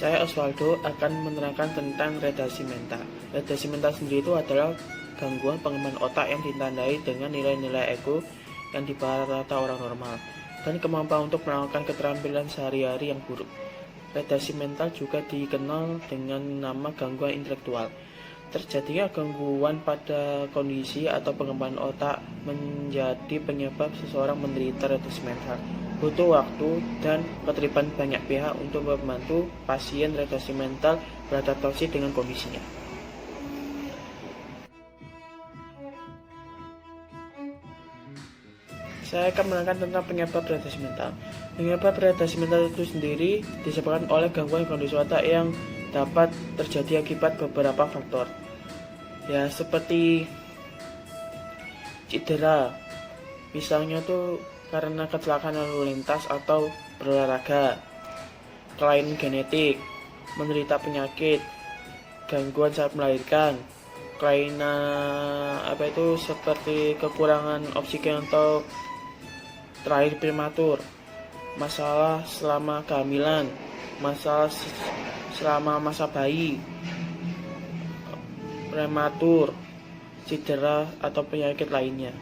Saya Osvaldo akan menerangkan tentang retardasi mental. Retardasi mental sendiri itu adalah gangguan pengembangan otak yang ditandai dengan nilai-nilai ego yang di bawah rata orang normal dan kemampuan untuk melakukan keterampilan sehari-hari yang buruk. Retardasi mental juga dikenal dengan nama gangguan intelektual. Terjadinya gangguan pada kondisi atau pengembangan otak menjadi penyebab seseorang menderita retardasi mental. Butuh waktu dan keterlibatan banyak pihak untuk membantu pasien retardasi mental beradaptasi dengan kondisinya. Saya akan menerangkan tentang penyebab retardasi mental. Penyebab retardasi mental itu sendiri disebabkan oleh gangguan kondisi otak yang dapat terjadi akibat beberapa faktor. Ya, seperti cedera, misalnya tuh karena kecelakaan lalu lintas atau berolahraga, kelainan genetik, menderita penyakit, gangguan saat melahirkan, kelainan seperti kekurangan oksigen atau terakhir prematur, masalah selama kehamilan, masalah selama masa bayi, prematur, cedera atau penyakit lainnya.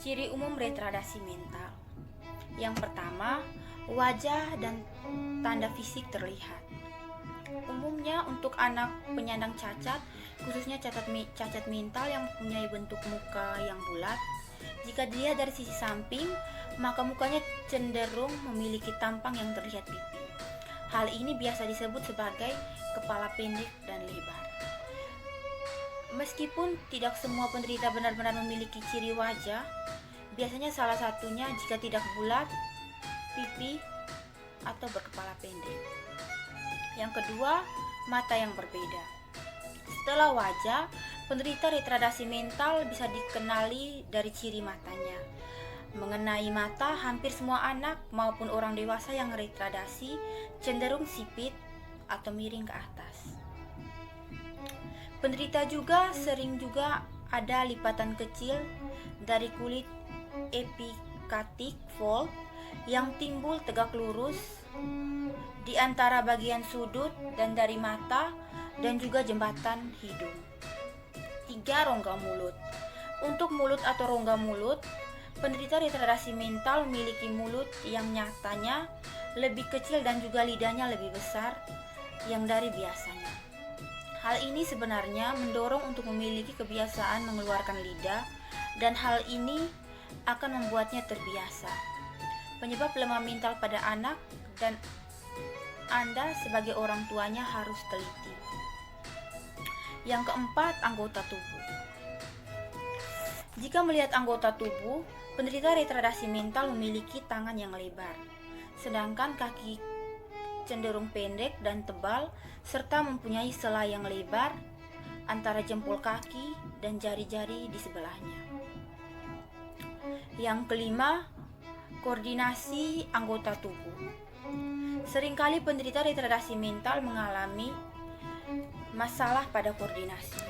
Ciri umum retardasi mental. Yang pertama, wajah dan tanda fisik terlihat. Umumnya untuk anak penyandang cacat, khususnya cacat mental yang mempunyai bentuk muka yang bulat, jika dilihat dari sisi samping, maka mukanya cenderung memiliki tampang yang terlihat pipi. Hal ini biasa disebut sebagai kepala pendek dan lebar. Meskipun tidak semua penderita benar-benar memiliki ciri wajah, biasanya salah satunya jika tidak bulat, pipi, atau berkepala pendek. Yang kedua, mata yang berbeda. Setelah wajah, penderita retardasi mental bisa dikenali dari ciri matanya. Mengenai mata, hampir semua anak maupun orang dewasa yang retardasi cenderung sipit atau miring ke atas. Penderita sering juga ada lipatan kecil dari kulit epikatik fold yang timbul tegak lurus di antara bagian sudut dan dari mata dan juga jembatan hidung. 3. Rongga mulut. Untuk mulut atau rongga mulut, penderita retardasi mental memiliki mulut yang nyatanya lebih kecil dan juga lidahnya lebih besar yang dari biasanya. Hal ini sebenarnya mendorong untuk memiliki kebiasaan mengeluarkan lidah dan hal ini akan membuatnya terbiasa. Penyebab lemah mental pada anak dan Anda sebagai orang tuanya harus teliti. Yang keempat, anggota tubuh. Jika melihat anggota tubuh, penderita retardasi mental memiliki tangan yang lebar, sedangkan kaki cenderung pendek dan tebal, serta mempunyai sela yang lebar antara jempol kaki dan jari-jari di sebelahnya. Yang kelima, koordinasi anggota tubuh. Seringkali penderita retardasi mental mengalami masalah pada koordinasi.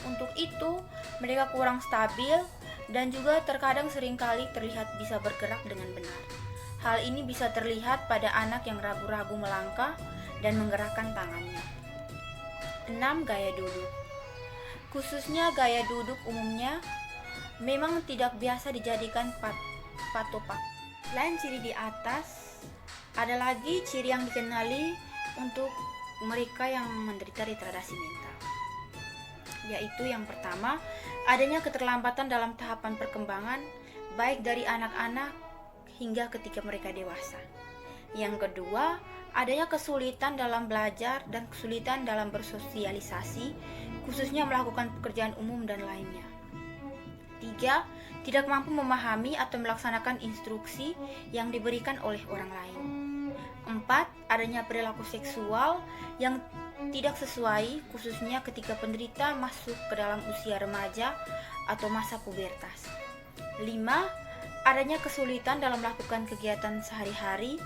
Untuk itu, mereka kurang stabil dan juga terkadang seringkali terlihat bisa bergerak dengan benar. Hal ini bisa terlihat pada anak yang ragu-ragu melangkah dan menggerakkan tangannya. 6. Gaya duduk. Khususnya gaya duduk umumnya memang tidak biasa dijadikan patokan. Selain ciri di atas, ada lagi ciri yang dikenali untuk mereka yang menderita retardasi mental, yaitu yang pertama, adanya keterlambatan dalam tahapan perkembangan baik dari anak-anak hingga ketika mereka dewasa. Yang kedua, adanya kesulitan dalam belajar dan kesulitan dalam bersosialisasi, khususnya melakukan pekerjaan umum dan lainnya. 3. Tidak mampu memahami atau melaksanakan instruksi yang diberikan oleh orang lain. 4. Adanya perilaku seksual yang tidak sesuai, khususnya ketika penderita masuk ke dalam usia remaja atau masa pubertas. 5. Adanya kesulitan dalam melakukan kegiatan sehari-hari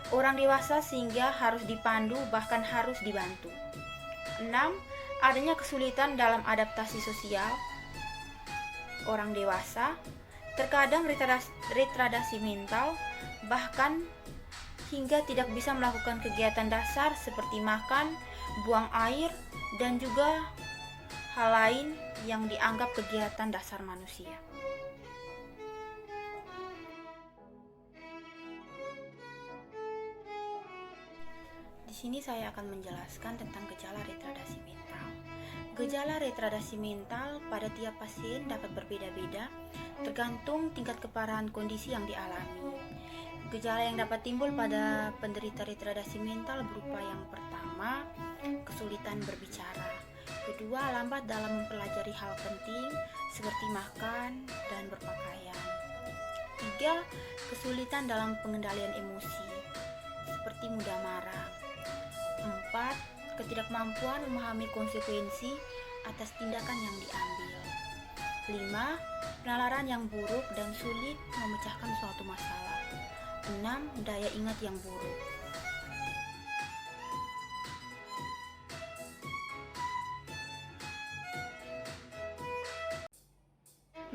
orang dewasa sehingga harus dipandu bahkan harus dibantu. 6. Adanya kesulitan dalam adaptasi sosial orang dewasa. Terkadang retardasi mental bahkan hingga tidak bisa melakukan kegiatan dasar seperti makan, buang air, dan juga hal lain yang dianggap kegiatan dasar manusia. Di sini saya akan menjelaskan tentang gejala retardasi mental. Gejala retardasi mental pada tiap pasien dapat berbeda-beda tergantung tingkat keparahan kondisi yang dialami. Gejala yang dapat timbul pada penderita retardasi mental berupa yang pertama, kesulitan berbicara. Kedua, lambat dalam mempelajari hal penting seperti makan dan berpakaian. Tiga, kesulitan dalam pengendalian emosi seperti mudah marah. 4. Ketidakmampuan memahami konsekuensi atas tindakan yang diambil. 5. Penalaran yang buruk dan sulit memecahkan suatu masalah. 6. Daya ingat yang buruk.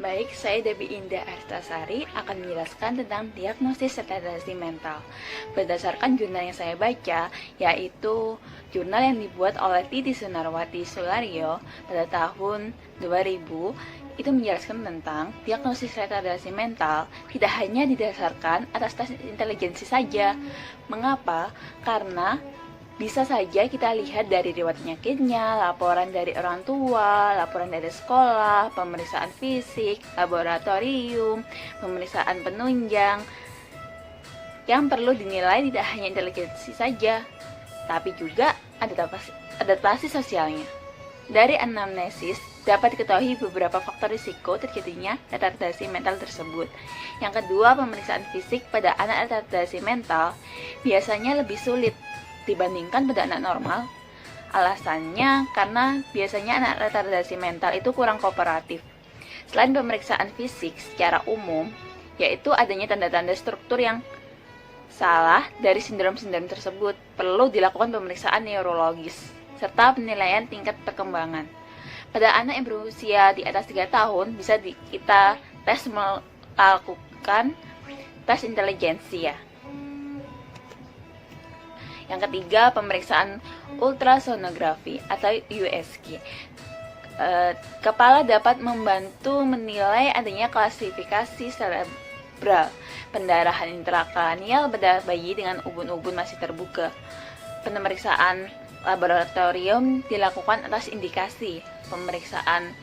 Baik, saya Debbie Indah Arstasari akan menjelaskan tentang diagnosis retardasi mental. Berdasarkan jurnal yang saya baca, yaitu jurnal yang dibuat oleh Titi Sunarwati Sulario pada tahun 2000, itu menjelaskan tentang diagnosis retardasi mental tidak hanya didasarkan atas tes intelijensi saja. Mengapa? Karena bisa saja kita lihat dari riwayat penyakitnya, laporan dari orang tua, laporan dari sekolah, pemeriksaan fisik, laboratorium, pemeriksaan penunjang. Yang perlu dinilai tidak hanya intelijensi saja, tapi juga adaptasi sosialnya. Dari anamnesis dapat diketahui beberapa faktor risiko terjadinya retardasi mental tersebut. Yang kedua, pemeriksaan fisik pada anak retardasi mental biasanya lebih sulit dibandingkan pada anak normal. Alasannya karena biasanya anak retardasi mental itu kurang kooperatif. Selain pemeriksaan fisik secara umum, yaitu adanya tanda-tanda struktur yang salah dari sindrom-sindrom tersebut, perlu dilakukan pemeriksaan neurologis serta penilaian tingkat perkembangan. Pada anak yang berusia di atas 3 tahun bisa kita melakukan tes intelijensi ya. Yang ketiga, pemeriksaan ultrasonografi atau USG. Kepala dapat membantu menilai adanya klasifikasi cerebral, pendarahan intrakranial pada bayi dengan ubun-ubun masih terbuka. Pemeriksaan laboratorium dilakukan atas indikasi. Pemeriksaan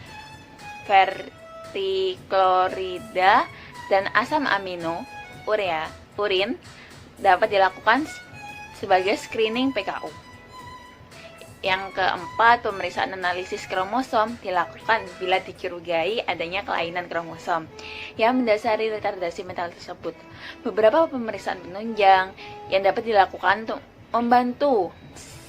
vertiklorida dan asam amino urin dapat dilakukan sebagai screening PKU. Yang keempat, pemeriksaan analisis kromosom dilakukan bila dicurigai adanya kelainan kromosom yang mendasari retardasi mental tersebut. Beberapa pemeriksaan penunjang yang dapat dilakukan untuk membantu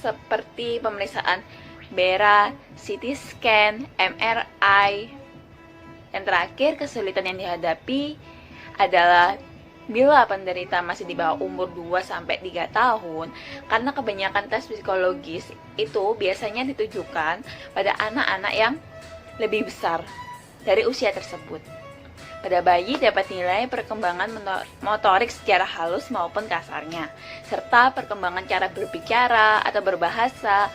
seperti pemeriksaan BERA, CT scan, MRI. Yang terakhir, kesulitan yang dihadapi adalah bila penderita masih di bawah umur 2-3 tahun, karena kebanyakan tes psikologis itu biasanya ditujukan pada anak-anak yang lebih besar dari usia tersebut. Pada bayi dapat nilai perkembangan motorik secara halus maupun kasarnya, serta perkembangan cara berbicara atau berbahasa.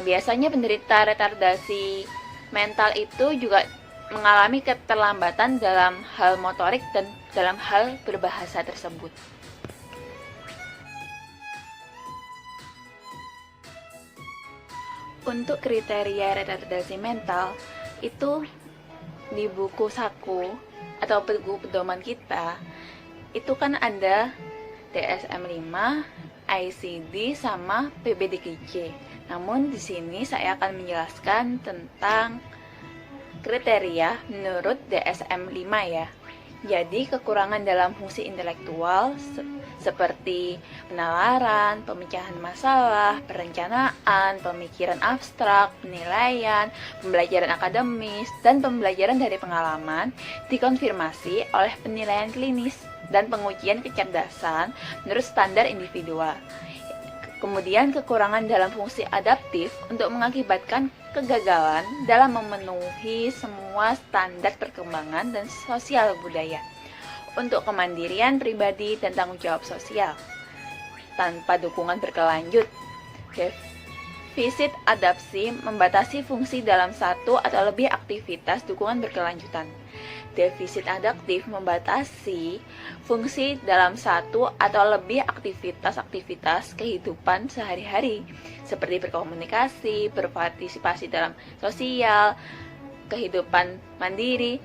Biasanya penderita retardasi mental itu juga mengalami keterlambatan dalam hal motorik dan dalam hal berbahasa tersebut. Untuk kriteria retardasi mental itu di buku saku atau buku pedoman kita itu kan ada DSM-5, ICD sama PBDKJ. Namun di sini saya akan menjelaskan tentang kriteria menurut DSM-5 ya. Jadi kekurangan dalam fungsi intelektual seperti penalaran, pemecahan masalah, perencanaan, pemikiran abstrak, penilaian, pembelajaran akademis, dan pembelajaran dari pengalaman dikonfirmasi oleh penilaian klinis dan pengujian kecerdasan menurut standar individual. Kemudian kekurangan dalam fungsi adaptif untuk mengakibatkan kegagalan dalam memenuhi semua semua standar perkembangan dan sosial budaya untuk kemandirian pribadi dan tanggung jawab sosial tanpa dukungan berkelanjut. Defisit adaptasi membatasi fungsi dalam satu atau lebih aktivitas dukungan berkelanjutan. Defisit adaptif membatasi fungsi dalam satu atau lebih aktivitas kehidupan sehari-hari seperti berkomunikasi, berpartisipasi dalam sosial, kehidupan mandiri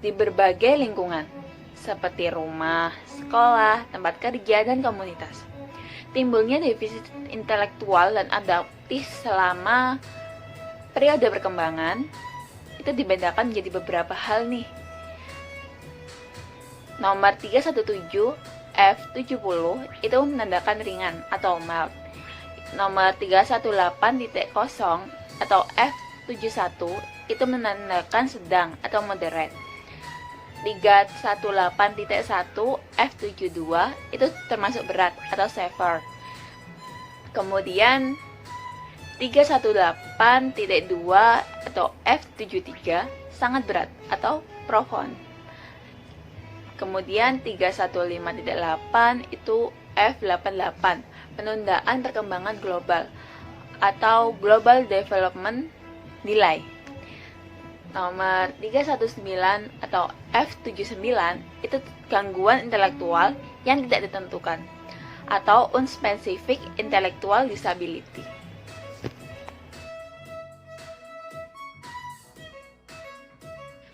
di berbagai lingkungan seperti rumah, sekolah, tempat kerja, dan komunitas. Timbulnya defisit intelektual dan adaptif selama periode perkembangan itu dibedakan menjadi beberapa hal nih. Nomor 317 F70 itu menandakan ringan atau mild. Nomor 318.0 atau F71 itu menandakan sedang atau moderate. 318.1 F72 itu termasuk berat atau severe. Kemudian 318.2 atau F73 sangat berat atau profound. Kemudian 315.8 itu F88, penundaan perkembangan global atau global development delay. Nomor 319 atau F79 itu gangguan intelektual yang tidak ditentukan atau unspecific intellectual disability.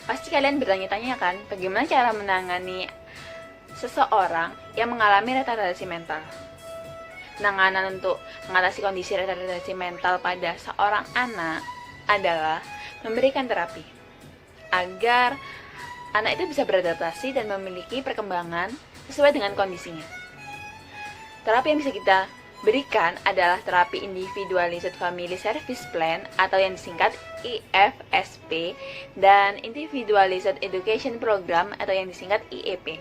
Pasti kalian bertanya-tanya kan, bagaimana cara menangani seseorang yang mengalami retardasi mental? Penanganan untuk mengatasi kondisi retardasi mental pada seorang anak adalah memberikan terapi agar anak itu bisa beradaptasi dan memiliki perkembangan sesuai dengan kondisinya. Terapi yang bisa kita berikan adalah terapi Individualized Family Service Plan atau yang disingkat IFSP dan Individualized Education Program atau yang disingkat IEP.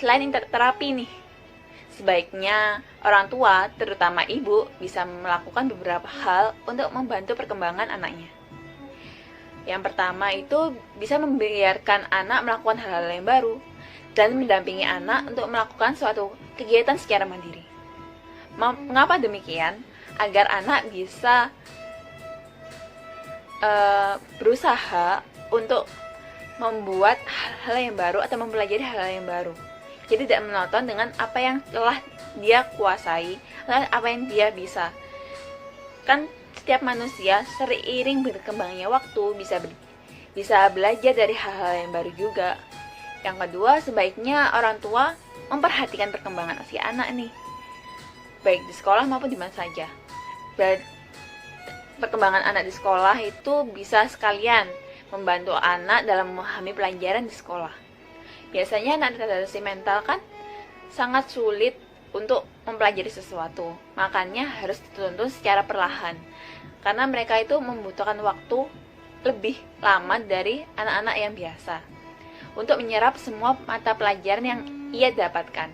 Selain terapi nih, sebaiknya orang tua, terutama ibu, bisa melakukan beberapa hal untuk membantu perkembangan anaknya. Yang pertama itu bisa membiarkan anak melakukan hal-hal yang baru dan mendampingi anak untuk melakukan suatu kegiatan secara mandiri. Mengapa demikian? Agar anak bisa berusaha untuk membuat hal-hal yang baru atau mempelajari hal-hal yang baru. Jadi tidak menonton dengan apa yang telah dia kuasai atau apa yang dia bisa. Kan setiap manusia seiring berkembangnya waktu bisa belajar dari hal-hal yang baru juga. Yang kedua, sebaiknya orang tua memperhatikan perkembangan si anak nih, baik di sekolah maupun di mana saja. Perkembangan anak di sekolah itu bisa sekalian membantu anak dalam memahami pelajaran di sekolah. Biasanya anak retardasi mental kan sangat sulit untuk mempelajari sesuatu, makanya harus dituntun secara perlahan, karena mereka itu membutuhkan waktu lebih lama dari anak-anak yang biasa untuk menyerap semua mata pelajaran yang ia dapatkan.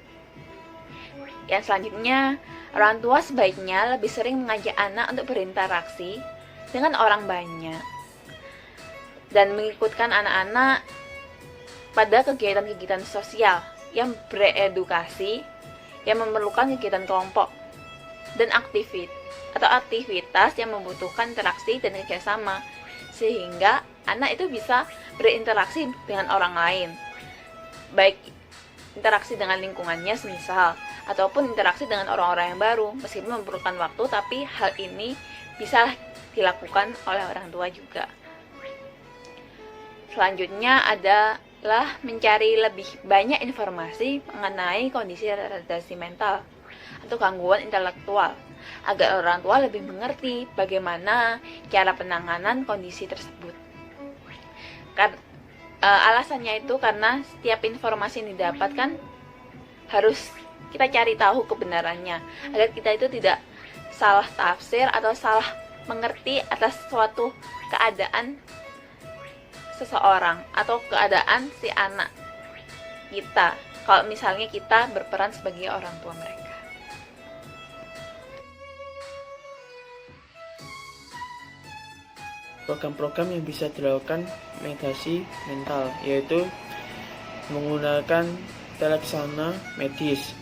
Yang selanjutnya, orang tua sebaiknya lebih sering mengajak anak untuk berinteraksi dengan orang banyak dan mengikutkan anak-anak pada kegiatan-kegiatan sosial yang beredukasi, yang memerlukan kegiatan kelompok dan aktivitas yang membutuhkan interaksi dan kerjasama, sehingga anak itu bisa berinteraksi dengan orang lain, baik interaksi dengan lingkungannya semisal, ataupun interaksi dengan orang-orang yang baru, meskipun memerlukan waktu, tapi hal ini bisa dilakukan oleh orang tua juga. Selanjutnya adalah mencari lebih banyak informasi mengenai kondisi retardasi mental atau gangguan intelektual, agar orang tua lebih mengerti bagaimana cara penanganan kondisi tersebut. Alasannya itu karena setiap informasi yang didapatkan harus kita cari tahu kebenarannya, agar kita itu tidak salah tafsir atau salah mengerti atas suatu keadaan seseorang atau keadaan si anak kita, kalau misalnya kita berperan sebagai orang tua mereka. program-program yang bisa dilakukan meditasi mental, yaitu menggunakan teleksana medis.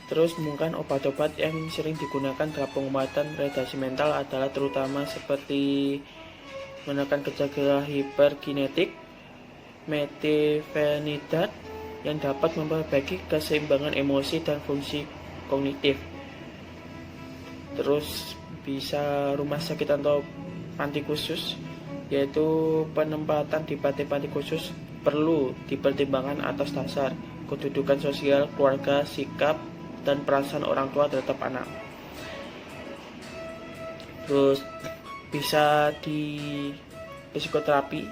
Terus mungkin obat-obat yang sering digunakan dalam pengobatan retardasi mental adalah terutama seperti menekan gejala hiperkinetik, metilfenidat yang dapat memperbaiki keseimbangan emosi dan fungsi kognitif. Terus bisa rumah sakit atau panti khusus, yaitu penempatan di panti khusus perlu dipertimbangkan atas dasar kedudukan sosial, keluarga, sikap, dan perasaan orang tua terhadap anak. Terus bisa di psikoterapi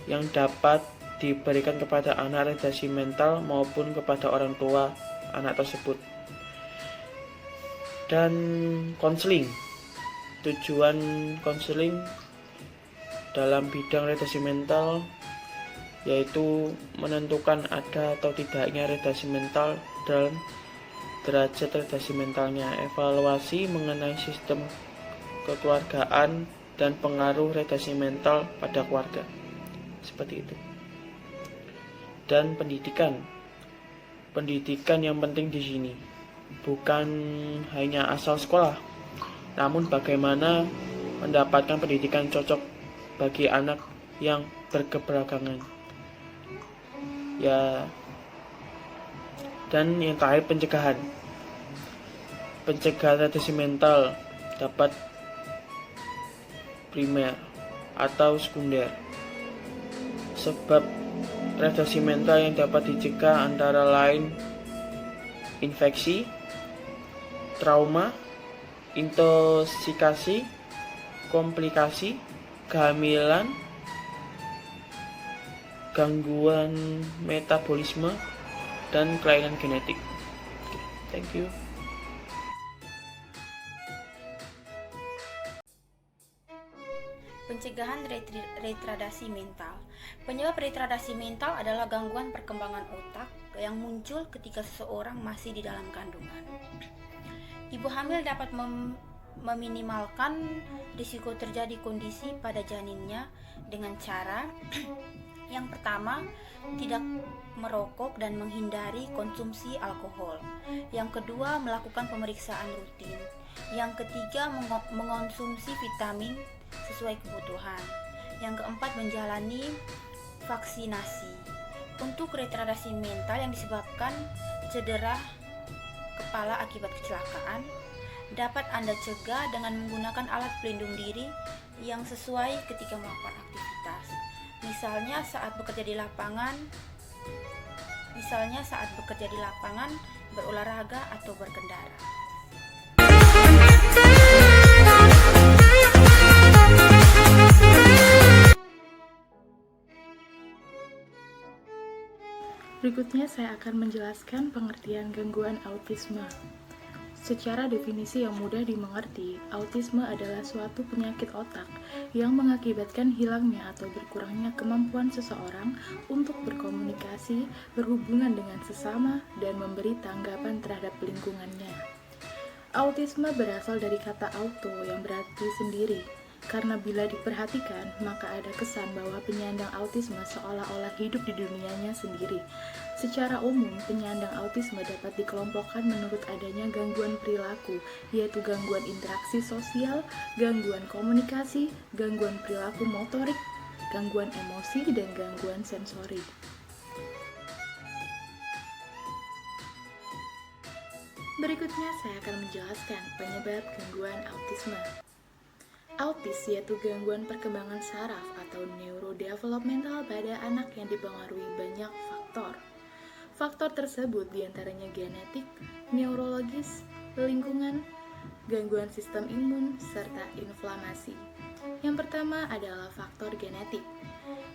yang dapat diberikan kepada anak retardasi mental maupun kepada orang tua anak tersebut. Dan konseling. Tujuan konseling dalam bidang retardasi mental yaitu menentukan ada atau tidaknya retardasi mental dalam derajat retardasi mentalnya, evaluasi mengenai sistem kekeluargaan dan pengaruh retardasi mental pada keluarga, seperti itu. Dan pendidikan yang penting di sini bukan hanya asal sekolah, namun bagaimana mendapatkan pendidikan cocok bagi anak yang berkeberagaman. Ya, dan yang terakhir pencegahan retardasi mental dapat primer atau sekunder. Sebab retardasi mental yang dapat dicegah antara lain infeksi, trauma, intoxikasi, komplikasi, kehamilan, gangguan metabolisme, dan kelainan genetik. Thank you. Pencegahan retardasi mental. Penyebab retardasi mental adalah gangguan perkembangan otak yang muncul ketika seseorang masih di dalam kandungan. Ibu hamil dapat meminimalkan risiko terjadi kondisi pada janinnya dengan cara yang pertama, tidak merokok dan menghindari konsumsi alkohol. Yang kedua, melakukan pemeriksaan rutin. Yang ketiga, mengonsumsi vitamin sesuai kebutuhan. Yang keempat, menjalani vaksinasi. Untuk retardasi mental yang disebabkan cedera kepala akibat kecelakaan, dapat Anda cegah dengan menggunakan alat pelindung diri yang sesuai ketika melakukan aktivitas. Misalnya saat bekerja di lapangan, berolahraga atau berkendara. Berikutnya saya akan menjelaskan pengertian gangguan autisme. Secara definisi yang mudah dimengerti, autisme adalah suatu penyakit otak yang mengakibatkan hilangnya atau berkurangnya kemampuan seseorang untuk berkomunikasi, berhubungan dengan sesama, dan memberi tanggapan terhadap lingkungannya. Autisme berasal dari kata auto yang berarti sendiri, karena bila diperhatikan, maka ada kesan bahwa penyandang autisme seolah-olah hidup di dunianya sendiri. Secara umum, penyandang autisme dapat dikelompokkan menurut adanya gangguan perilaku, yaitu gangguan interaksi sosial, gangguan komunikasi, gangguan perilaku motorik, gangguan emosi, dan gangguan sensori. Berikutnya saya akan menjelaskan penyebab gangguan autisme. Autis yaitu gangguan perkembangan saraf atau neurodevelopmental pada anak yang dipengaruhi banyak faktor. Faktor tersebut diantaranya genetik, neurologis, lingkungan, gangguan sistem imun, serta inflamasi. Yang pertama adalah faktor genetik.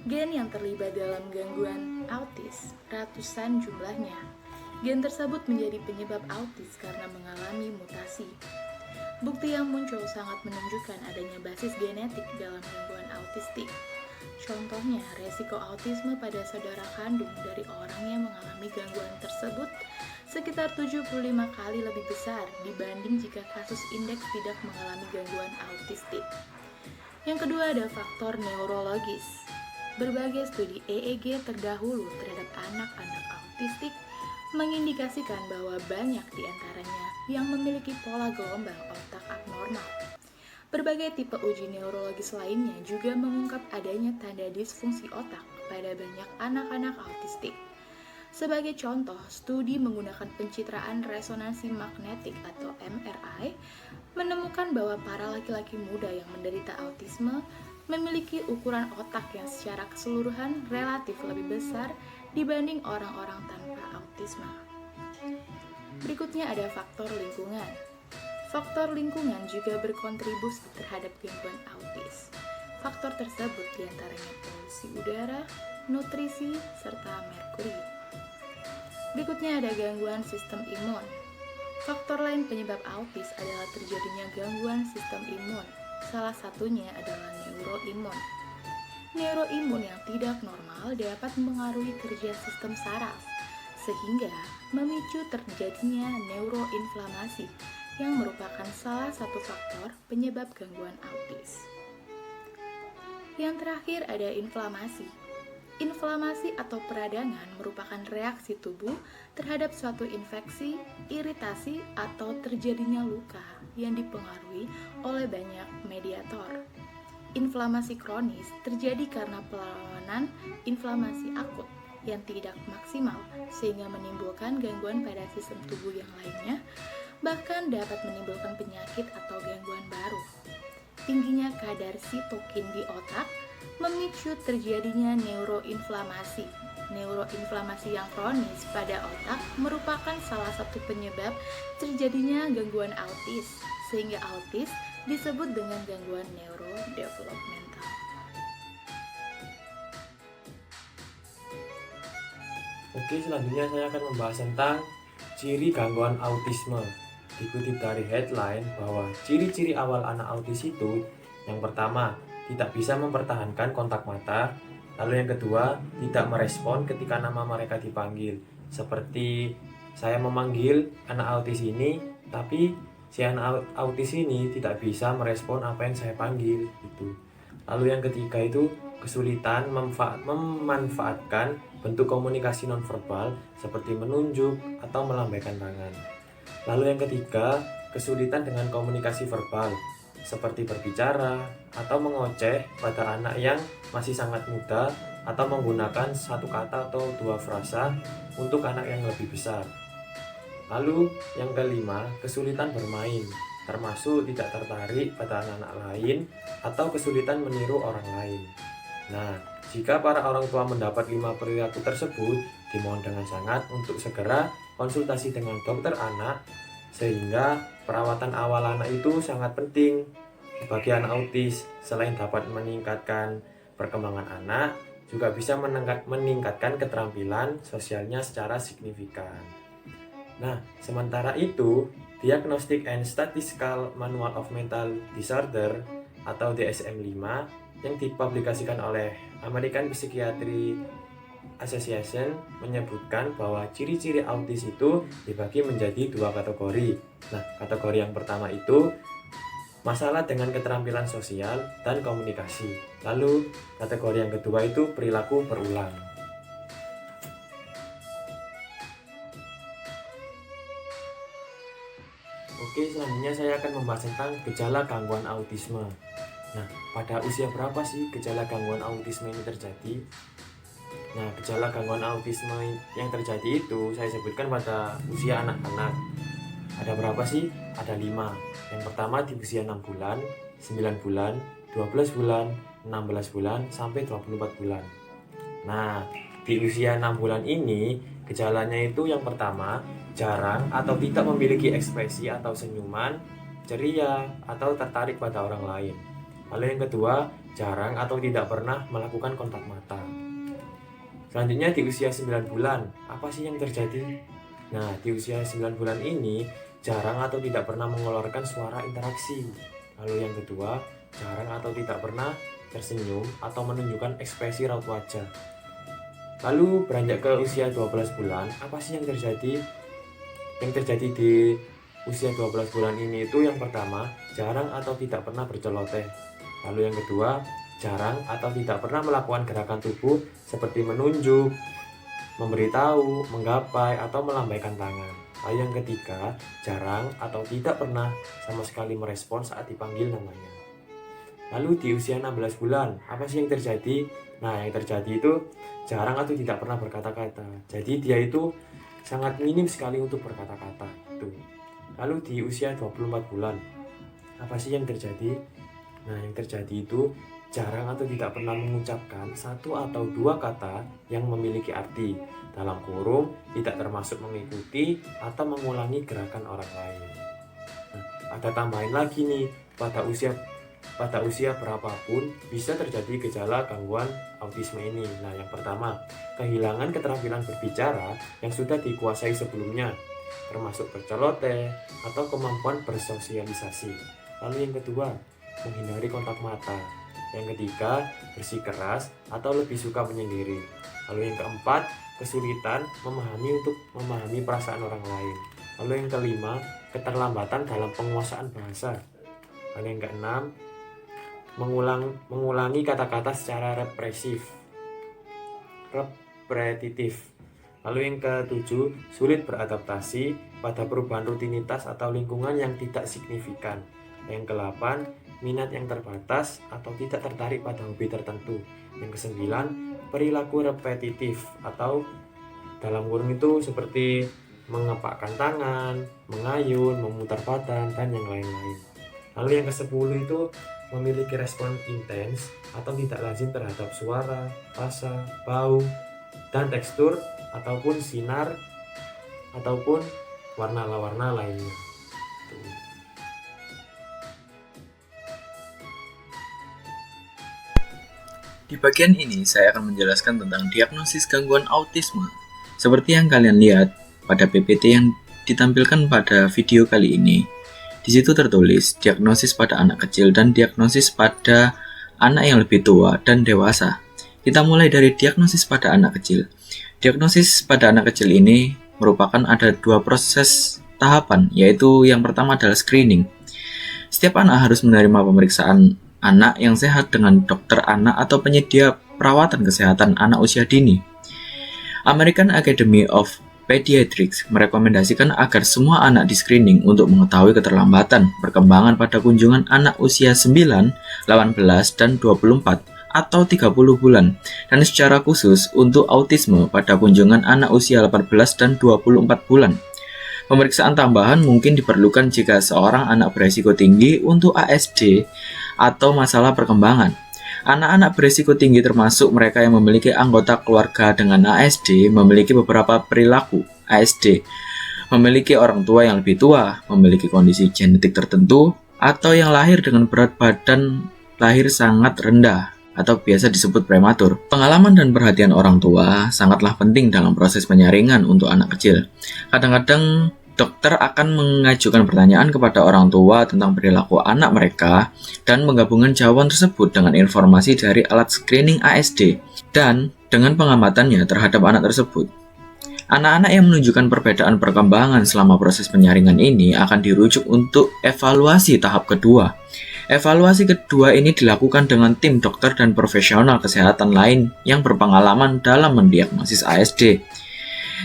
Gen yang terlibat dalam gangguan autis ratusan jumlahnya. Gen tersebut menjadi penyebab autis karena mengalami mutasi. Bukti yang muncul sangat menunjukkan adanya basis genetik dalam gangguan autistik. Contohnya, resiko autisme pada saudara kandung dari orang yang mengalami gangguan tersebut sekitar 75 kali lebih besar dibanding jika kasus indeks tidak mengalami gangguan autistik. Yang kedua ada faktor neurologis. Berbagai studi EEG terdahulu terhadap anak-anak autistik mengindikasikan bahwa banyak di antaranya yang memiliki pola gelombang otak abnormal. Berbagai tipe uji neurologis lainnya juga mengungkap adanya tanda disfungsi otak pada banyak anak-anak autistik. Sebagai contoh, studi menggunakan pencitraan resonansi magnetik atau MRI menemukan bahwa para laki-laki muda yang menderita autisme memiliki ukuran otak yang secara keseluruhan relatif lebih besar dibanding orang-orang tanpa autisme. Berikutnya ada faktor lingkungan. Faktor lingkungan juga berkontribusi terhadap gangguan autis. Faktor tersebut diantaranya polusi udara, nutrisi, serta merkuri. Berikutnya ada gangguan sistem imun. Faktor lain penyebab autis adalah terjadinya gangguan sistem imun. Salah satunya adalah neuroimun. Neuroimun yang tidak normal dapat mengaruhi kerja sistem saraf, sehingga memicu terjadinya neuroinflamasi yang merupakan salah satu faktor penyebab gangguan autis. Yang terakhir ada inflamasi. Inflamasi atau peradangan merupakan reaksi tubuh terhadap suatu infeksi, iritasi, atau terjadinya luka yang dipengaruhi oleh banyak mediator. Inflamasi kronis terjadi karena perlawanan inflamasi akut yang tidak maksimal sehingga menimbulkan gangguan pada sistem tubuh yang lainnya, bahkan dapat menimbulkan penyakit atau gangguan baru. Tingginya kadar sitokin di otak memicu terjadinya neuroinflamasi. Neuroinflamasi yang kronis pada otak merupakan salah satu penyebab terjadinya gangguan autis, sehingga autis disebut dengan gangguan neurodevelopmental. Oke, selanjutnya saya akan membahas tentang ciri gangguan autisme. Dikutip dari headline bahwa ciri-ciri awal anak autis itu, yang pertama, tidak bisa mempertahankan kontak mata. Lalu yang kedua, tidak merespon ketika nama mereka dipanggil. Seperti saya memanggil anak autis ini, tapi si anak autis ini tidak bisa merespon apa yang saya panggil. Gitu. Lalu yang ketiga itu kesulitan memanfaatkan bentuk komunikasi nonverbal seperti menunjuk atau melambaikan tangan. Lalu yang ketiga, kesulitan dengan komunikasi verbal seperti berbicara atau mengoceh pada anak yang masih sangat muda atau menggunakan satu kata atau dua frasa untuk anak yang lebih besar. Lalu yang kelima, kesulitan bermain, termasuk tidak tertarik pada anak-anak lain atau kesulitan meniru orang lain. Nah, jika para orang tua mendapat 5 perilaku tersebut, dimohon dengan sangat untuk segera konsultasi dengan dokter anak, sehingga perawatan awal anak itu sangat penting bagi anak autis. Selain dapat meningkatkan perkembangan anak, juga bisa meningkatkan keterampilan sosialnya secara signifikan. Nah, sementara itu, Diagnostic and Statistical Manual of Mental Disorder atau DSM-5 yang dipublikasikan oleh American Psychiatry Association menyebutkan bahwa ciri-ciri autis itu dibagi menjadi 2 kategori. Nah, kategori yang pertama itu masalah dengan keterampilan sosial dan komunikasi. Lalu, kategori yang kedua itu perilaku berulang. Oke, selanjutnya saya akan membahas tentang gejala gangguan autisme. Nah, pada usia berapa sih gejala gangguan autisme ini terjadi? Nah, gejala gangguan autisme yang terjadi itu saya sebutkan pada usia anak-anak. Ada berapa sih? Ada 5. Yang pertama di usia 6 bulan, 9 bulan, 12 bulan, 16 bulan, sampai 24 bulan. Nah, di usia 6 bulan ini, gejalanya itu yang pertama, jarang atau tidak memiliki ekspresi atau senyuman, ceria, atau tertarik pada orang lain. Lalu yang kedua, jarang atau tidak pernah melakukan kontak mata. Selanjutnya di usia 9 bulan, apa sih yang terjadi? Nah, di usia 9 bulan ini, jarang atau tidak pernah mengeluarkan suara interaksi. Lalu yang kedua, jarang atau tidak pernah tersenyum atau menunjukkan ekspresi raut wajah. Lalu beranjak ke usia 12 bulan, apa sih yang terjadi? Yang terjadi di usia 12 bulan ini itu yang pertama, jarang atau tidak pernah berceloteh. Lalu yang kedua, jarang atau tidak pernah melakukan gerakan tubuh seperti menunjuk, memberitahu, menggapai, atau melambaikan tangan. Lalu yang ketiga, jarang atau tidak pernah sama sekali merespon saat dipanggil namanya. Lalu di usia 16 bulan, apa sih yang terjadi? Nah, yang terjadi itu jarang atau tidak pernah berkata-kata. Jadi dia itu sangat minim sekali untuk berkata-kata. Lalu di usia 24 bulan, apa sih yang terjadi? Nah, yang terjadi itu jarang atau tidak pernah mengucapkan satu atau dua kata yang memiliki arti. Dalam kurung, tidak termasuk mengikuti atau mengulangi gerakan orang lain. Nah, ada tambahan lagi nih, pada usia berapapun bisa terjadi gejala gangguan autisme ini. Nah, yang pertama, kehilangan keterampilan berbicara yang sudah dikuasai sebelumnya, termasuk berceloteh atau kemampuan bersosialisasi. Lalu yang kedua, menghindari kontak mata. Yang ketiga, bersikeras atau lebih suka menyendiri. Lalu yang keempat, kesulitan memahami perasaan orang lain. Lalu yang kelima, keterlambatan dalam penguasaan bahasa. Lalu yang keenam, mengulangi kata-kata secara repetitif. Lalu yang ketujuh, sulit beradaptasi pada perubahan rutinitas atau lingkungan yang tidak signifikan. Yang kedelapan, minat yang terbatas atau tidak tertarik pada hobi tertentu. Yang kesembilan, perilaku repetitif atau dalam kurung itu seperti mengepakkan tangan, mengayun, memutar badan, dan yang lain-lain. Lalu yang ke-10 itu memiliki respon intens atau tidak lazim terhadap suara, rasa, bau, dan tekstur ataupun sinar ataupun warna lainnya. Di bagian ini saya akan menjelaskan tentang diagnosis gangguan autisme. Seperti yang kalian lihat pada PPT yang ditampilkan pada video kali ini. Di situ tertulis diagnosis pada anak kecil dan diagnosis pada anak yang lebih tua dan dewasa. Kita mulai dari diagnosis pada anak kecil. Diagnosis pada anak kecil ini merupakan ada dua proses tahapan, yaitu yang pertama adalah screening. Setiap anak harus menerima pemeriksaan anak yang sehat dengan dokter anak atau penyedia perawatan kesehatan anak usia dini. American Academy of Pediatrics merekomendasikan agar semua anak di-screening untuk mengetahui keterlambatan perkembangan pada kunjungan anak usia 9, 18, dan 24 atau 30 bulan, dan secara khusus untuk autisme pada kunjungan anak usia 18 dan 24 bulan. Pemeriksaan tambahan mungkin diperlukan jika seorang anak beresiko tinggi untuk ASD atau masalah perkembangan. Anak-anak beresiko tinggi termasuk mereka yang memiliki anggota keluarga dengan ASD, memiliki beberapa perilaku ASD, memiliki orang tua yang lebih tua, memiliki kondisi genetik tertentu, atau yang lahir dengan berat badan lahir sangat rendah atau biasa disebut prematur. Pengalaman dan perhatian orang tua sangatlah penting dalam proses penyaringan untuk anak kecil. Kadang-kadang dokter akan mengajukan pertanyaan kepada orang tua tentang perilaku anak mereka dan menggabungkan jawaban tersebut dengan informasi dari alat screening ASD dan dengan pengamatannya terhadap anak tersebut. Anak-anak yang menunjukkan perbedaan perkembangan selama proses penyaringan ini akan dirujuk untuk evaluasi tahap kedua. Evaluasi kedua ini dilakukan dengan tim dokter dan profesional kesehatan lain yang berpengalaman dalam mendiagnosis ASD.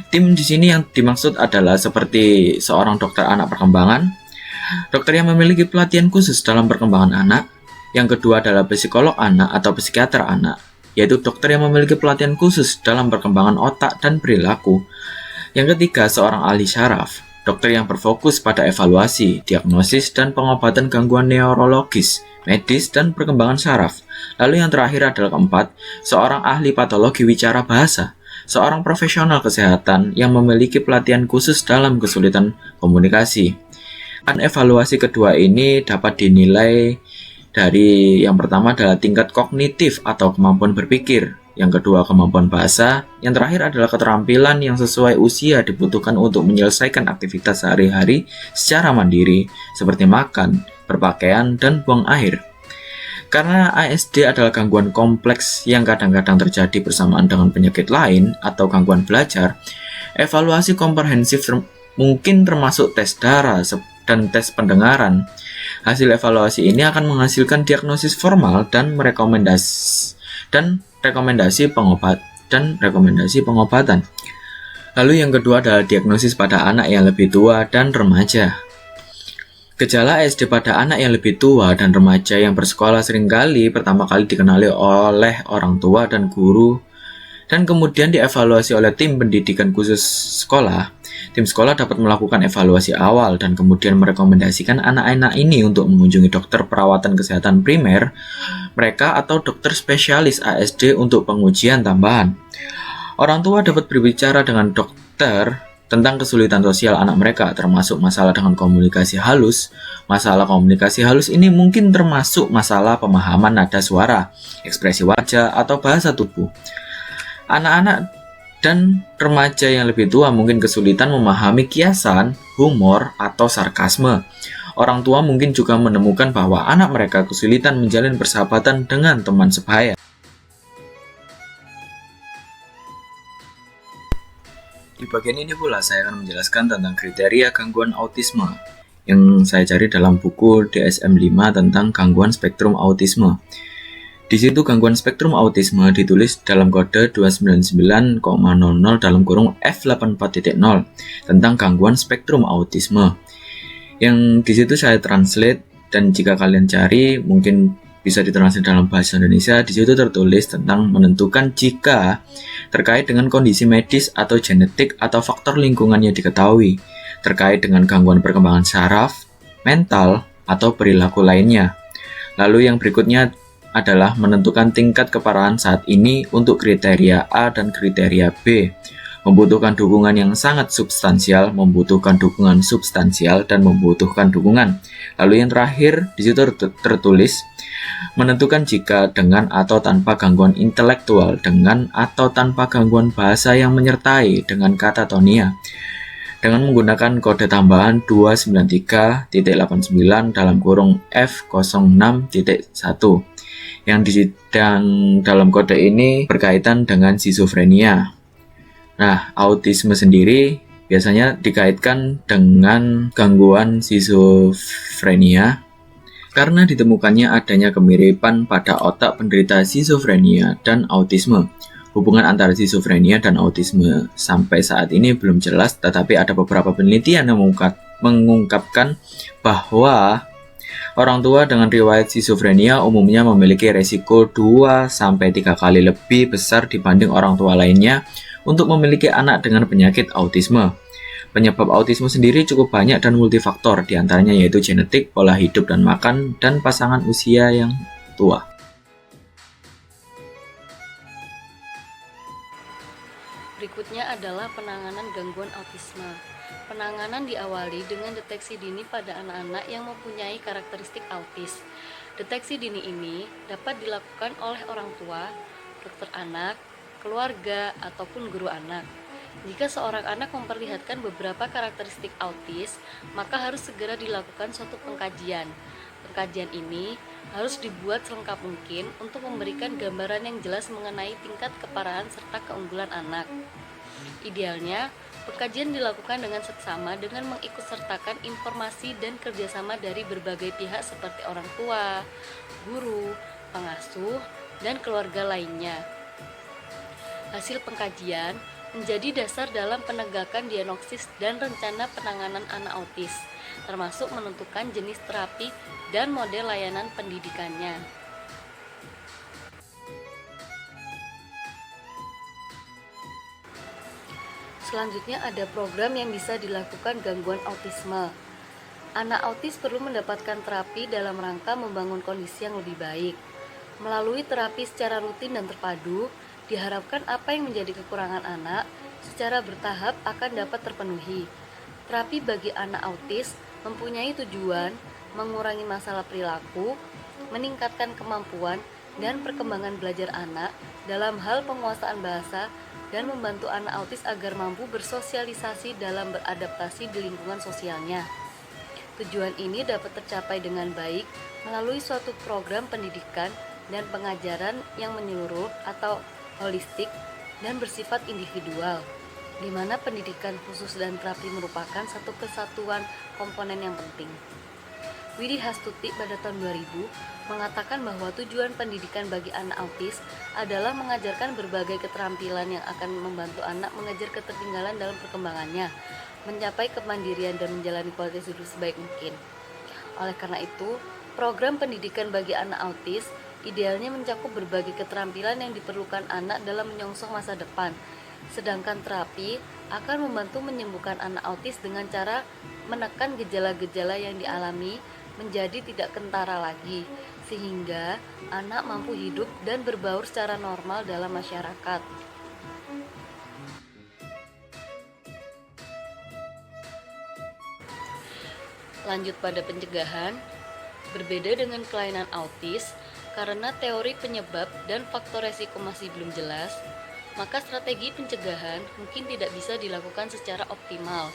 Tim di sini yang dimaksud adalah seperti seorang dokter anak perkembangan, dokter yang memiliki pelatihan khusus dalam perkembangan anak. Yang kedua adalah psikolog anak atau psikiater anak, yaitu dokter yang memiliki pelatihan khusus dalam perkembangan otak dan perilaku. Yang ketiga, seorang ahli syaraf, dokter yang berfokus pada evaluasi, diagnosis, dan pengobatan gangguan neurologis, medis, dan perkembangan syaraf. Lalu yang terakhir adalah keempat, seorang ahli patologi wicara bahasa, seorang profesional kesehatan yang memiliki pelatihan khusus dalam kesulitan komunikasi. Dan evaluasi kedua ini dapat dinilai dari yang pertama adalah tingkat kognitif atau kemampuan berpikir, yang kedua kemampuan bahasa, yang terakhir adalah keterampilan yang sesuai usia dibutuhkan untuk menyelesaikan aktivitas sehari-hari secara mandiri seperti makan, berpakaian, dan buang air. Karena ASD adalah gangguan kompleks yang kadang-kadang terjadi bersamaan dengan penyakit lain atau gangguan belajar, evaluasi komprehensif mungkin termasuk tes darah dan tes pendengaran, Hasil evaluasi ini akan menghasilkan diagnosis formal dan rekomendasi pengobatan. Lalu yang kedua adalah diagnosis pada anak yang lebih tua dan remaja. Gejala ASD pada anak yang lebih tua dan remaja yang bersekolah seringkali pertama kali dikenali oleh orang tua dan guru, dan kemudian dievaluasi oleh tim pendidikan khusus sekolah. Tim sekolah dapat melakukan evaluasi awal dan kemudian merekomendasikan anak-anak ini untuk mengunjungi dokter perawatan kesehatan primer mereka atau dokter spesialis ASD untuk pengujian tambahan. Orang tua dapat berbicara dengan dokter tentang kesulitan sosial anak mereka, termasuk masalah dengan komunikasi halus. Masalah komunikasi halus ini mungkin termasuk masalah pemahaman nada suara, ekspresi wajah, atau bahasa tubuh. Anak-anak dan remaja yang lebih tua mungkin kesulitan memahami kiasan, humor, atau sarkasme. Orang tua mungkin juga menemukan bahwa anak mereka kesulitan menjalin persahabatan dengan teman sebaya. Di bagian ini pula saya akan menjelaskan tentang kriteria gangguan autisme yang saya cari dalam buku DSM-5 tentang gangguan spektrum autisme. Di situ gangguan spektrum autisme ditulis dalam kode 299,00 dalam kurung F84.0 tentang gangguan spektrum autisme. Yang di situ saya translate, dan jika kalian cari mungkin bisa ditranslate dalam bahasa Indonesia. Di situ tertulis tentang menentukan jika terkait dengan kondisi medis atau genetik atau faktor lingkungan yang diketahui, terkait dengan gangguan perkembangan saraf, mental, atau perilaku lainnya. Lalu yang berikutnya adalah menentukan tingkat keparahan saat ini untuk kriteria A dan kriteria B. Membutuhkan dukungan yang sangat substansial, membutuhkan dukungan substansial, dan membutuhkan dukungan. Lalu yang terakhir di situ tertulis menentukan jika dengan atau tanpa gangguan intelektual, dengan atau tanpa gangguan bahasa yang menyertai dengan katatonia, dengan menggunakan kode tambahan 293.89 dalam kurung F06.1 yang dalam kode ini berkaitan dengan skizofrenia. Nah, autisme sendiri biasanya dikaitkan dengan gangguan skizofrenia karena ditemukannya adanya kemiripan pada otak penderita skizofrenia dan autisme. Hubungan antara skizofrenia dan autisme sampai saat ini belum jelas, tetapi ada beberapa penelitian yang mengungkapkan bahwa orang tua dengan riwayat skizofrenia umumnya memiliki resiko 2-3 kali lebih besar dibanding orang tua lainnya untuk memiliki anak dengan penyakit autisme. Penyebab autisme sendiri cukup banyak dan multifaktor, diantaranya yaitu genetik, pola hidup dan makan, dan pasangan usia yang tua. Berikutnya adalah penanganan gangguan autisme. Penanganan diawali dengan deteksi dini pada anak-anak yang mempunyai karakteristik autis. Deteksi dini ini dapat dilakukan oleh orang tua, dokter anak, keluarga, ataupun guru anak. Jika seorang anak memperlihatkan beberapa karakteristik autis, maka harus segera dilakukan suatu pengkajian. Pengkajian ini harus dibuat selengkap mungkin untuk memberikan gambaran yang jelas mengenai tingkat keparahan serta keunggulan anak. Idealnya, pengkajian dilakukan dengan seksama dengan mengikutsertakan informasi dan kerjasama dari berbagai pihak seperti orang tua, guru, pengasuh, dan keluarga lainnya. Hasil pengkajian menjadi dasar dalam penegakan diagnosis dan rencana penanganan anak autis, termasuk menentukan jenis terapi dan model layanan pendidikannya. Selanjutnya ada program yang bisa dilakukan gangguan autisme. Anak autis perlu mendapatkan terapi dalam rangka membangun kondisi yang lebih baik. Melalui terapi secara rutin dan terpadu, diharapkan apa yang menjadi kekurangan anak secara bertahap akan dapat terpenuhi. Terapi bagi anak autis mempunyai tujuan mengurangi masalah perilaku, meningkatkan kemampuan dan perkembangan belajar anak dalam hal penguasaan bahasa, dan membantu anak autis agar mampu bersosialisasi dalam beradaptasi di lingkungan sosialnya. Tujuan ini dapat tercapai dengan baik melalui suatu program pendidikan dan pengajaran yang menyeluruh atau holistik dan bersifat individual, di mana pendidikan khusus dan terapi merupakan satu kesatuan komponen yang penting. Widi Hastuti pada tahun 2000 mengatakan bahwa tujuan pendidikan bagi anak autis adalah mengajarkan berbagai keterampilan yang akan membantu anak mengejar ketertinggalan dalam perkembangannya, mencapai kemandirian dan menjalani kualitas hidup sebaik mungkin. Oleh karena itu, program pendidikan bagi anak autis idealnya mencakup berbagai keterampilan yang diperlukan anak dalam menyongsong masa depan. Sedangkan terapi akan membantu menyembuhkan anak autis dengan cara menekan gejala-gejala yang dialami menjadi tidak kentara lagi, sehingga anak mampu hidup dan berbaur secara normal dalam masyarakat. Lanjut pada pencegahan, berbeda dengan kelainan autis, karena teori penyebab dan faktor resiko masih belum jelas, maka strategi pencegahan mungkin tidak bisa dilakukan secara optimal.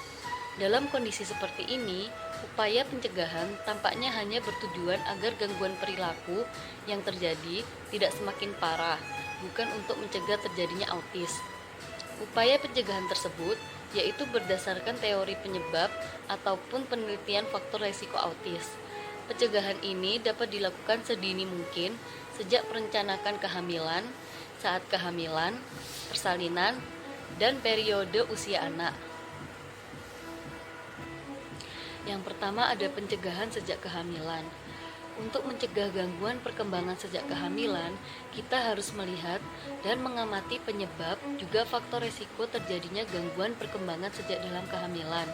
Dalam kondisi seperti ini, upaya pencegahan tampaknya hanya bertujuan agar gangguan perilaku yang terjadi tidak semakin parah, bukan untuk mencegah terjadinya autis. Upaya pencegahan tersebut yaitu berdasarkan teori penyebab ataupun penelitian faktor resiko autis. Pencegahan ini dapat dilakukan sedini mungkin sejak perencanaan kehamilan, saat kehamilan, persalinan, dan periode usia anak. Yang pertama ada pencegahan sejak kehamilan. Untuk mencegah gangguan perkembangan sejak kehamilan, kita harus melihat dan mengamati penyebab juga faktor resiko terjadinya gangguan perkembangan sejak dalam kehamilan.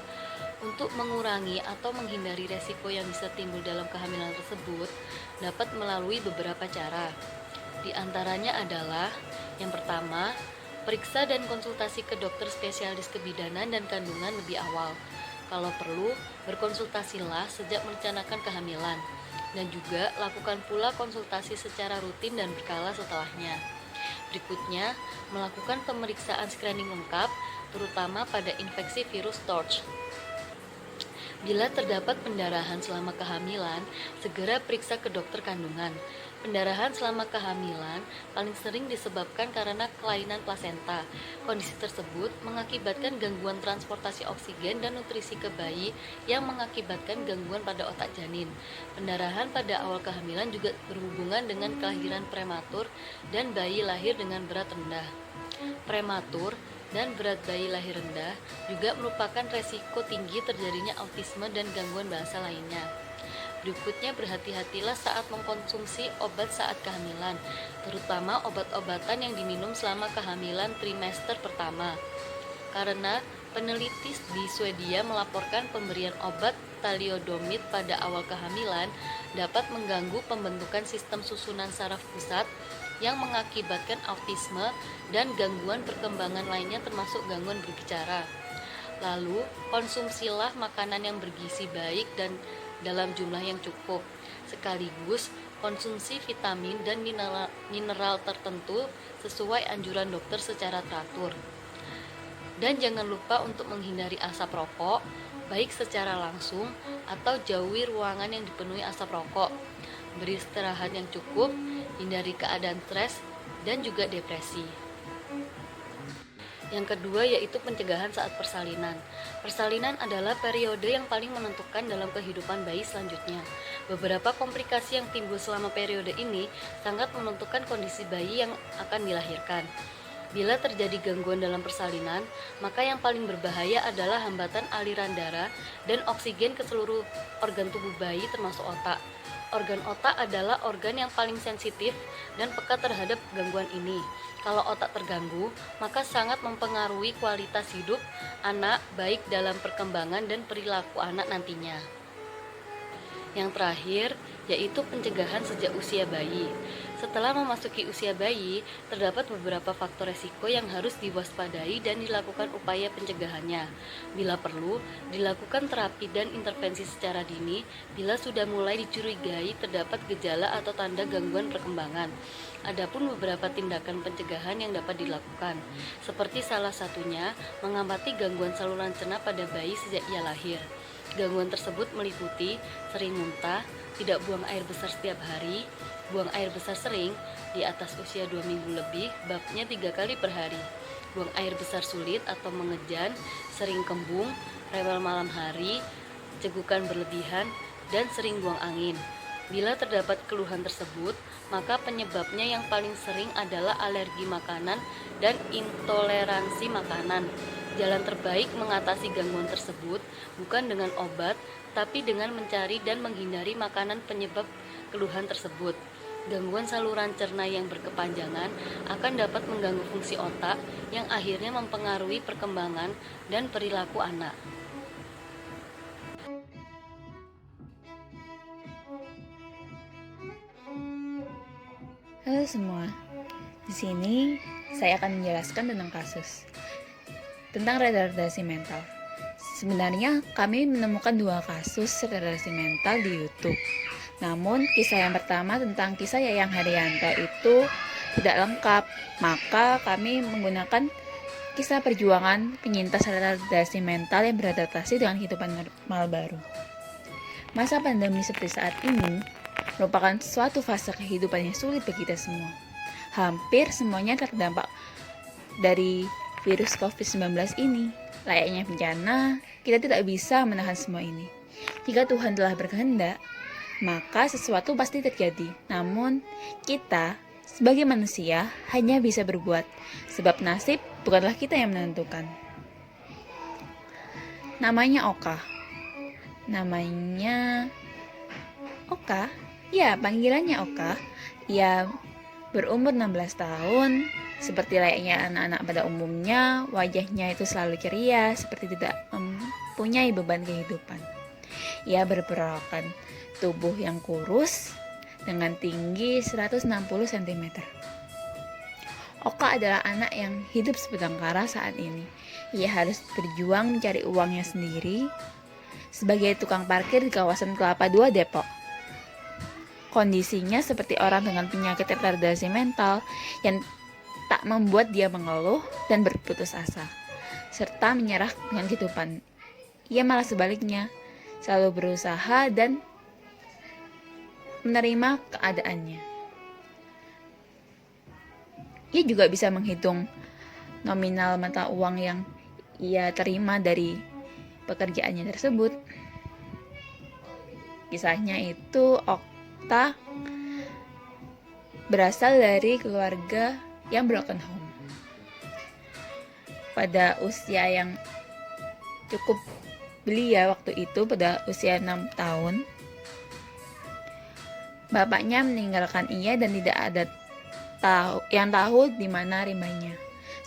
Untuk mengurangi atau menghindari resiko yang bisa timbul dalam kehamilan tersebut, dapat melalui beberapa cara. Di antaranya adalah, yang pertama, periksa dan konsultasi ke dokter spesialis kebidanan dan kandungan lebih awal. Kalau perlu, berkonsultasilah sejak merencanakan kehamilan, dan juga lakukan pula konsultasi secara rutin dan berkala setelahnya. Berikutnya, melakukan pemeriksaan screening lengkap, terutama pada infeksi virus TORCH. Bila terdapat pendarahan selama kehamilan, segera periksa ke dokter kandungan. Pendarahan selama kehamilan paling sering disebabkan karena kelainan plasenta. Kondisi tersebut mengakibatkan gangguan transportasi oksigen dan nutrisi ke bayi yang mengakibatkan gangguan pada otak janin. Pendarahan pada awal kehamilan juga berhubungan dengan kelahiran prematur dan bayi lahir dengan berat rendah. Prematur dan berat bayi lahir rendah juga merupakan resiko tinggi terjadinya autisme dan gangguan bahasa lainnya. Berikutnya, berhati-hatilah saat mengkonsumsi obat saat kehamilan, terutama obat-obatan yang diminum selama kehamilan trimester pertama. Karena peneliti di Swedia melaporkan pemberian obat thalidomid pada awal kehamilan dapat mengganggu pembentukan sistem susunan saraf pusat yang mengakibatkan autisme dan gangguan perkembangan lainnya termasuk gangguan berbicara. Lalu, konsumsilah makanan yang bergizi baik dan dalam jumlah yang cukup, sekaligus konsumsi vitamin dan mineral tertentu sesuai anjuran dokter secara teratur. Dan jangan lupa untuk menghindari asap rokok, baik secara langsung atau jauhi ruangan yang dipenuhi asap rokok. Beri istirahat yang cukup, hindari keadaan stres dan juga depresi. Yang kedua yaitu pencegahan saat persalinan. Persalinan adalah periode yang paling menentukan dalam kehidupan bayi selanjutnya. Beberapa komplikasi yang timbul selama periode ini sangat menentukan kondisi bayi yang akan dilahirkan. Bila terjadi gangguan dalam persalinan, maka yang paling berbahaya adalah hambatan aliran darah dan oksigen ke seluruh organ tubuh bayi termasuk otak. Organ otak adalah organ yang paling sensitif dan peka terhadap gangguan ini. Kalau otak terganggu, maka sangat mempengaruhi kualitas hidup anak baik dalam perkembangan dan perilaku anak nantinya. Yang terakhir, yaitu pencegahan sejak usia bayi. Setelah memasuki usia bayi, terdapat beberapa faktor resiko yang harus diwaspadai dan dilakukan upaya pencegahannya. Bila perlu, dilakukan terapi dan intervensi secara dini bila sudah mulai dicurigai terdapat gejala atau tanda gangguan perkembangan. Adapun beberapa tindakan pencegahan yang dapat dilakukan, seperti salah satunya mengamati gangguan saluran cerna pada bayi sejak ia lahir. Gangguan tersebut meliputi sering muntah, tidak buang air besar setiap hari, buang air besar sering di atas usia 2 minggu lebih, babnya 3 kali per hari, buang air besar sulit atau mengejan, sering kembung, rewel malam hari, cegukan berlebihan, dan sering buang angin. Bila terdapat keluhan tersebut, maka penyebabnya yang paling sering adalah alergi makanan dan intoleransi makanan. Jalan terbaik mengatasi gangguan tersebut bukan dengan obat, tapi dengan mencari dan menghindari makanan penyebab keluhan tersebut. Gangguan saluran cerna yang berkepanjangan akan dapat mengganggu fungsi otak yang akhirnya mempengaruhi perkembangan dan perilaku anak. Halo semua, di sini saya akan menjelaskan tentang kasus tentang retardasi mental. Sebenarnya kami menemukan 2 kasus retardasi mental di YouTube. Namun kisah yang pertama tentang kisah Yayang Haryanto itu tidak lengkap, maka kami menggunakan kisah perjuangan penyintas retardasi mental yang beradaptasi dengan kehidupan normal baru. Masa pandemi seperti saat ini merupakan suatu fase kehidupan yang sulit bagi kita semua. Hampir semuanya terdampak dari virus COVID-19 ini. Layaknya bencana, kita tidak bisa menahan semua ini. Jika Tuhan telah berkehendak, maka sesuatu pasti terjadi. Namun, kita sebagai manusia hanya bisa berbuat, sebab nasib bukanlah kita yang menentukan. Namanya Oka. Ya, panggilannya Oka. Ia berumur 16 tahun, seperti layaknya anak-anak pada umumnya, wajahnya itu selalu ceria, seperti tidak mempunyai beban kehidupan. Ia berperawakan tubuh yang kurus dengan tinggi 160 cm. Oka adalah anak yang hidup sebatang kara saat ini. Ia harus berjuang mencari uangnya sendiri sebagai tukang parkir di kawasan Kelapa II, Depok. Kondisinya seperti orang dengan penyakit retardasi mental yang tak membuat dia mengeluh dan berputus asa, serta menyerah dengan kehidupan. Ia malah sebaliknya, selalu berusaha dan menerima keadaannya. Ia juga bisa menghitung nominal mata uang yang ia terima dari pekerjaannya tersebut. Kisahnya itu Okta berasal dari keluarga yang broken home. Pada usia yang cukup belia waktu itu, pada usia 6 tahun, bapaknya meninggalkan ia dan tidak ada yang tahu di mana rimbanya.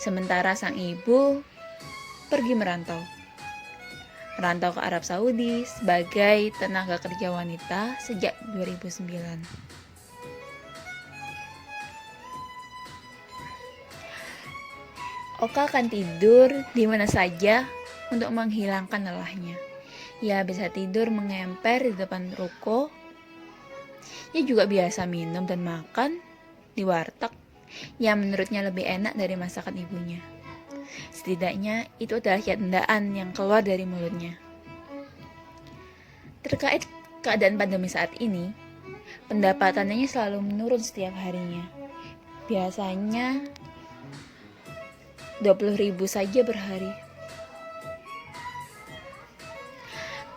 Sementara sang ibu pergi merantau ke Arab Saudi sebagai tenaga kerja wanita sejak 2009. Oka akan tidur di mana saja untuk menghilangkan lelahnya. Ia bisa tidur mengemper di depan ruko. Ia juga biasa minum dan makan di warteg yang menurutnya lebih enak dari masakan ibunya. Setidaknya itu adalah candaan yang keluar dari mulutnya. Terkait keadaan pandemi saat ini, pendapatannya selalu menurun setiap harinya. Biasanya 20.000 saja per hari.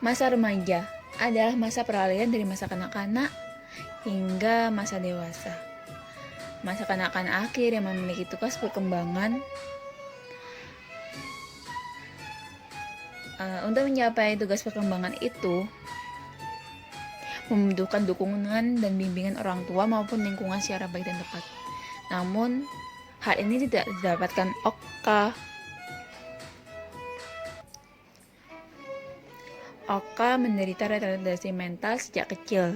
Masa remaja adalah masa peralihan dari masa kanak-kanak hingga masa dewasa. Masa kanak-kanak akhir yang memiliki tugas perkembangan. Untuk mencapai tugas perkembangan itu membutuhkan dukungan dan bimbingan orang tua maupun lingkungan secara baik dan tepat. Namun hal ini tidak didapatkan Oka. Oka menderita retardasi mental sejak kecil.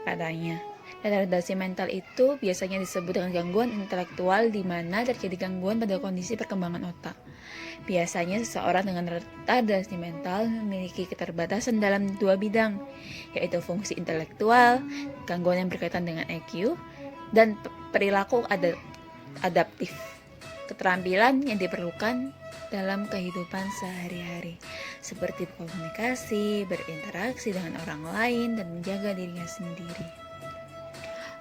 Katanya, retardasi mental itu biasanya disebut dengan gangguan intelektual di mana terjadi gangguan pada kondisi perkembangan otak. Biasanya seseorang dengan retardasi mental memiliki keterbatasan dalam 2 bidang, yaitu fungsi intelektual, gangguan yang berkaitan dengan EQ, dan perilaku adaptif, keterampilan yang diperlukan dalam kehidupan sehari-hari, seperti komunikasi, berinteraksi dengan orang lain, dan menjaga dirinya sendiri.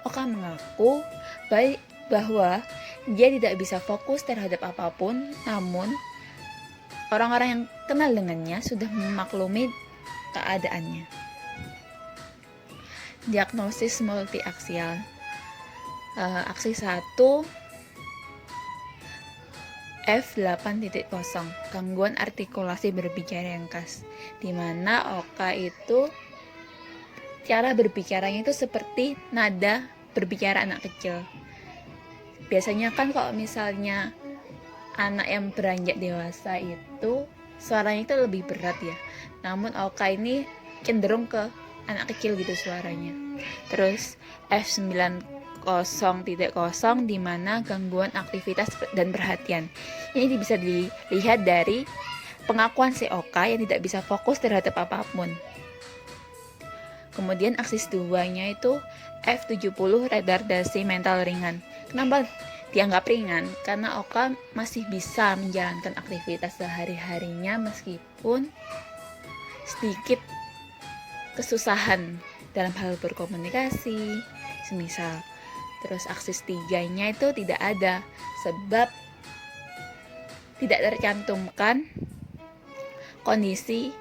Oka mengaku bahwa dia tidak bisa fokus terhadap apapun, namun orang-orang yang kenal dengannya sudah memaklumi keadaannya. Diagnosis multiaksial. Aksi 1 F8.0 gangguan artikulasi berbicara yang khas, di mana Oka itu cara berbicaranya itu seperti nada berbicara anak kecil. Biasanya kan kalau misalnya anak yang beranjak dewasa itu suaranya itu lebih berat ya, namun Oka ini cenderung ke anak kecil gitu suaranya. Terus F9.0 di mana gangguan aktivitas dan perhatian. Ini bisa dilihat dari pengakuan si Oka yang tidak bisa fokus terhadap apapun. Kemudian aksis 2-nya itu F70 retardasi mental ringan. Kenapa dianggap ringan? Karena Oka masih bisa menjalankan aktivitas sehari-harinya meskipun sedikit kesusahan dalam hal berkomunikasi, semisal. Terus aksis 3-nya itu tidak ada sebab tidak tercantumkan kondisi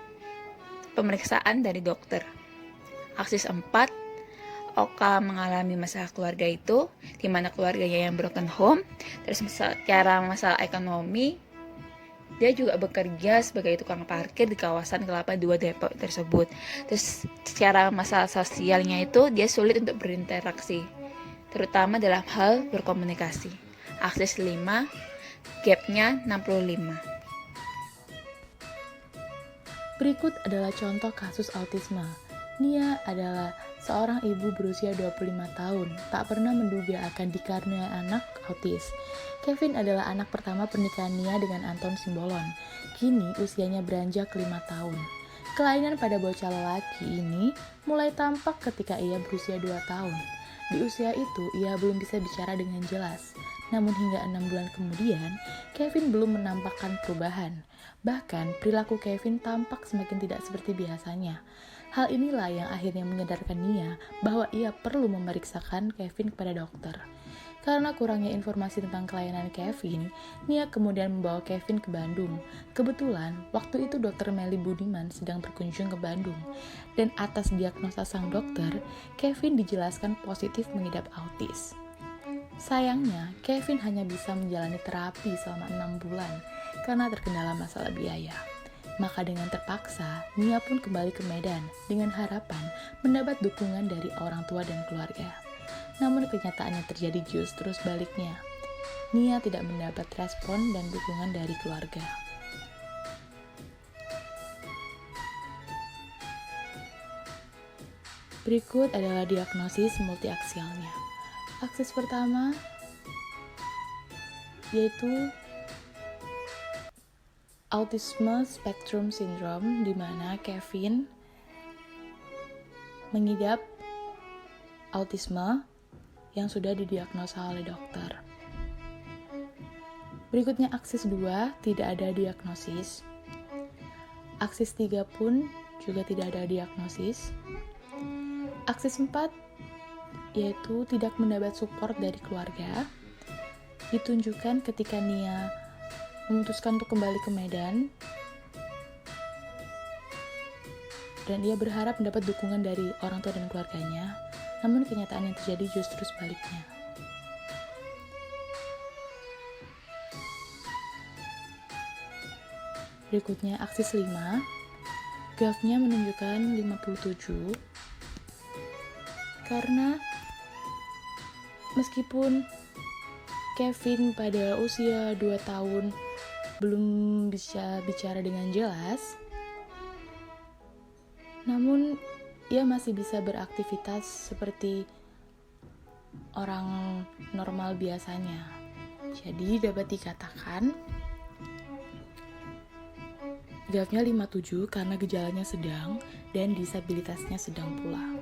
pemeriksaan dari dokter. Aksis 4, Oka mengalami masalah keluarga itu, di mana keluarganya yang broken home. Terus secara masalah ekonomi, dia juga bekerja sebagai tukang parkir di kawasan Kelapa 2 Depok tersebut. Terus secara masalah sosialnya itu, dia sulit untuk berinteraksi, terutama dalam hal berkomunikasi. Aksis 5, gapnya 65. Berikut adalah contoh kasus autisme. Nia adalah seorang ibu berusia 25 tahun, tak pernah menduga akan dikaruniai anak autis. Kevin adalah anak pertama pernikahan Nia dengan Anton Simbolon. Kini usianya beranjak 5 tahun. Kelainan pada bocah lelaki ini mulai tampak ketika ia berusia 2 tahun. Di usia itu, ia belum bisa bicara dengan jelas. Namun hingga 6 bulan kemudian, Kevin belum menampakkan perubahan. Bahkan, perilaku Kevin tampak semakin tidak seperti biasanya. Hal inilah yang akhirnya menyadarkan Nia bahwa ia perlu memeriksakan Kevin kepada dokter. Karena kurangnya informasi tentang kelainan Kevin, Nia kemudian membawa Kevin ke Bandung. Kebetulan, waktu itu Dr. Melly Budiman sedang berkunjung ke Bandung. Dan atas diagnosa sang dokter, Kevin dijelaskan positif mengidap autis. Sayangnya, Kevin hanya bisa menjalani terapi selama 6 bulan karena terkendala masalah biaya. Maka dengan terpaksa, Nia pun kembali ke Medan dengan harapan mendapat dukungan dari orang tua dan keluarga. Namun kenyataannya terjadi justru sebaliknya. Nia tidak mendapat respon dan dukungan dari keluarga. Berikut adalah diagnosis multiaksialnya. Aksis pertama yaitu Autism Spectrum Syndrome, di mana Kevin mengidap autisme yang sudah didiagnosa oleh dokter. Berikutnya aksis 2, tidak ada diagnosis. Aksis 3 pun juga tidak ada diagnosis. Aksis 4 yaitu tidak mendapat support dari keluarga, ditunjukkan ketika Nia memutuskan untuk kembali ke Medan dan ia berharap mendapat dukungan dari orang tua dan keluarganya, namun kenyataan yang terjadi justru sebaliknya. Berikutnya aksis 5, grafnya menunjukkan 57 karena meskipun Kevin pada usia 2 tahun belum bisa bicara dengan jelas, namun ia masih bisa beraktivitas seperti orang normal biasanya. Jadi dapat dikatakan grafnya 57 karena gejalanya sedang dan disabilitasnya sedang pula.